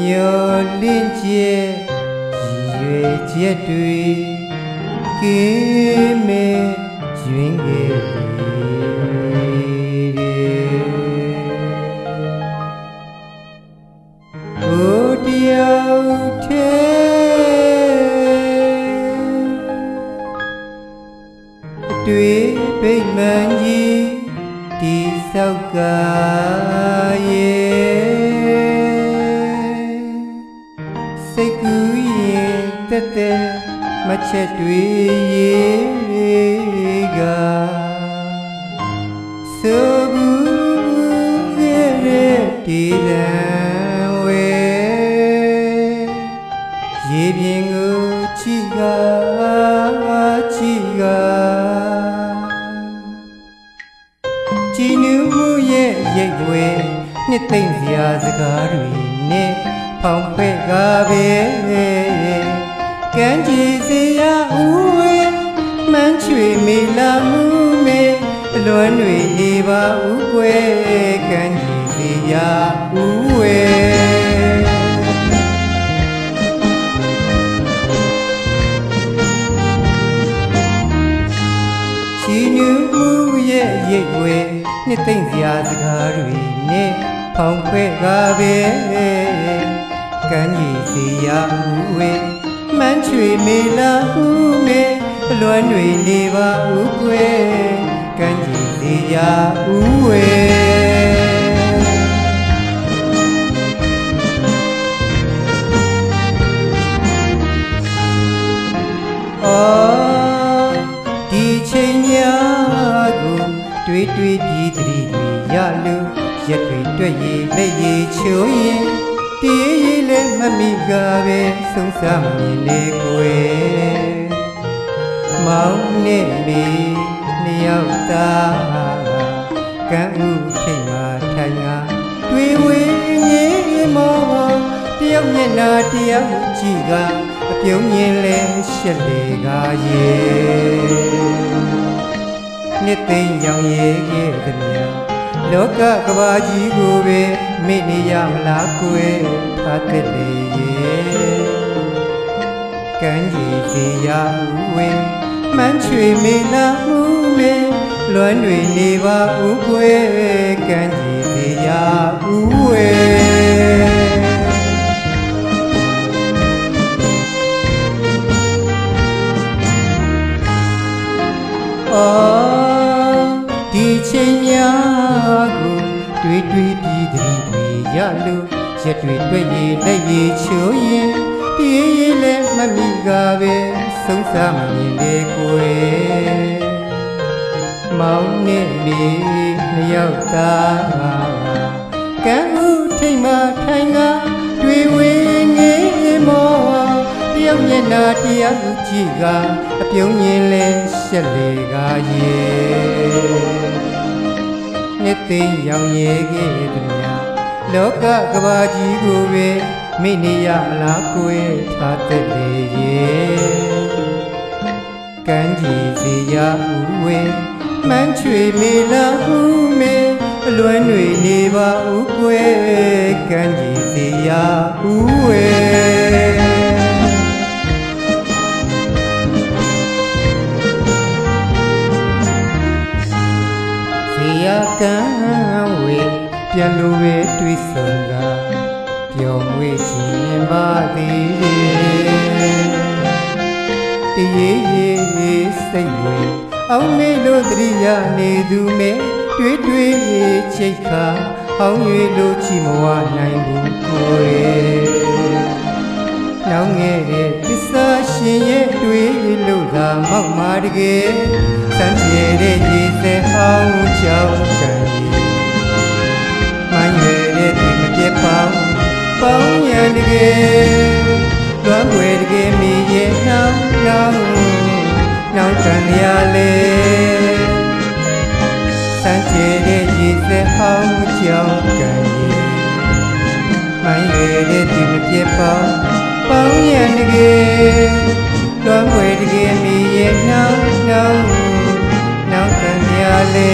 မျောလင့်ကျဲရွယ်ချက်တွေကင်းမဲ့ရွင်ခဲ့ကိုတယောက်ထဲတွေ့ပိတ်မှန်ကြီးတိဆောက်ကရဲ့စိတ်ကူးရင်တက်တက်မချက်တွေ့ရဲ့ကဆိုဘူးရဲ့ဒီတန်ဝဲရေပြင်ကိုချီကကြည်နူးမှုရဲ့ရိတ်ွယ်နှစ်သိမ့်စရာစကားတွေနဲ့ဖောင်ဖက်ကားပဲကမ်းခြေစရာဦးဝဲမှန်းချွေမေလာမှုမေအလွမ်းတွေနေပါဦးကွယ်ကမ်းခြေစရာဦးဝဲကြည်နူးမှုရဲ့ရိတ်ွယ်နှစ်သိမ့်စရာစကားတွေနဲ့ဖောင်ခွဲကားပဲကမ်းခြေစီရာဦးဝဲမှန်းချွေမေလာဦးမေအလွမ်းတွေနေပါဦးကွယ်ကမ်းခြေစီရာဦးဝဲဒီချိန်များကိုတွေ့တွေ့ပြီးသတိတွေရလို့ရက်တွေတွေ့ရလက်ရည်ချိုးရင်တည်ရည်လည်းမမိကပဲဆုံးစားမမြင်လေကွယ်မောင်နဲ့မေနှစ်ယောက်သားကံဥထိတ်မှထိုင်ငါတွေ့ဝေးငေးမောတယောက်မျက်နှာတယောက်ကြည့်ကအပြုံးမြင်လဲရှက်လေကားရဲ့နှစ်သိမ့်ရောင်ရဲခဲ့သည်များလောကကဘာကြီးကိုပဲမိနေရမလားကွယ်ထားတဲ့လေရဲ့ကမ်းခြေစီရာဦးဝဲမှန်းချွေမေလာမှုမေလွမ်းတွေနေပါဦးကွယ်ကမ်းခြေစီရာဦးဝဲဒီချိန်များကိုတွေ့တွေ့ပြီးသတိတွေရလို့ရက်တွေတွေ့ရလက်ရည်ချိုးရင်တည်ရည်လည်းမမိကပဲဆုံးစားမမြင်လေကွယ်မောင်နဲ့မေနှစ်ယောက်သားကံဥထိတ်မှထိုင်ကတွေ့ဝေးငေးမောတယောက်မျက်နှာတယောက်ကြည့်ကအပြုံးမြင်လဲရှက်လေကားရဲ့နှစ်သိမ့်ရောင်ရဲခဲ့သည်များလောကကဘာကြီးကိုပဲမိနေရမလားကွယ်ထားတဲ့လေရဲ့ကမ်းခြေစီရာဦးဝဲမှန်းချွေမေလာဦးမေအလွမ်းတွေနေပါဦးကွယ်ကမ်းခြေစီရာဦးဝဲကံဝေပြန်လို့ပဲတွေ့ဆုံတာပျော်မွေ့ခြင်းပါသည်တရေရေစိတ်ဝင်အောင်မေလို့တရိယာနေသူမဲတွေ့တွေ့ချိတ်ခါဟောင်းရွေလို့ချီမဝနိုင်ဘူးကိုယ်နောင်ငယ်တဲ့သစ္စာရှင်ရဲ့တွေ့လို့သာမောက်မာတကယ်စမ်းကြဲတဲ့ရည်စဲဟောင်းကြောင်းကံကြီးမှန်ရွယ်တဲ့ဒီမပြတ်ပေါင်းရန်တကယ်လွမ်းွယ်တကယ်မိရဲ့နှောင်းတန်ရလေစမ်းကြဲတဲ့ရည်စဲဟောင်းကြောင်းကံကြီးမှန်ရွယ်တဲ့ဒီမပြတ်ပေါင်းရန်တကယ်လွမ်းွယ်တကယ်မိရဲ့နှောင်းတန်ရလေ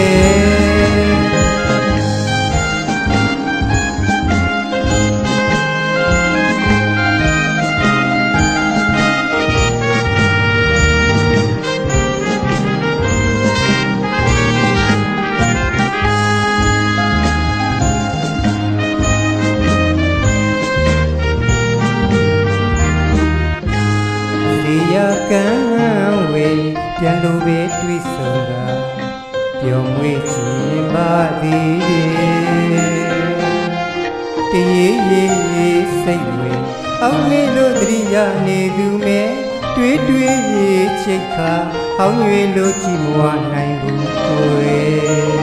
ပြန်လိုပဲတွေးဆိုတာပျော်မွေ့ခြင်းပါသည်တရေရေစိတ်ဝင်အောင်မေလို့တရိယာနေသူမဲတွေးတွေးချိတ်ခါဟောင်းရွေလို့ကြည့်မဝနိုင်ဘူးကိုယ်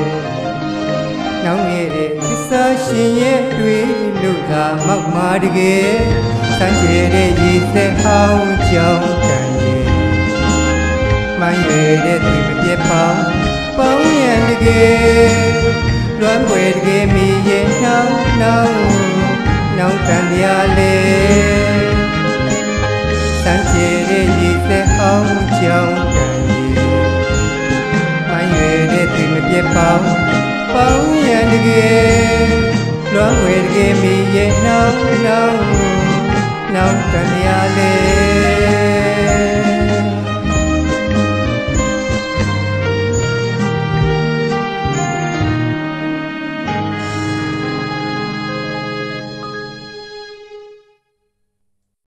နောင်ရဲ့သစ္စာရှင်ရဲ့တွေးလို့သာမောက်မာတကယ်ဆန်းကျဲတဲ့ရည်စက်ဟောင်းကြောင်းတန်ရဲ့မှန်ရွယ်တဲ့သူမပြတ်ပေါင်းပေါင်းရန်တကယ်လွမ်းပွေတကယ်မိရဲ့နှောင်းတန်ရလေဆန်းကျဲတဲ့ရည်စက်ဟောင်းကြောင်းတန်ရဲ့မှန်ရွယ်တဲ့သူမပြတ်ပေါင်းရန်တကယ်လွမ်းပွေတကယ်မိရဲ့နှောင်းတန်ရလေ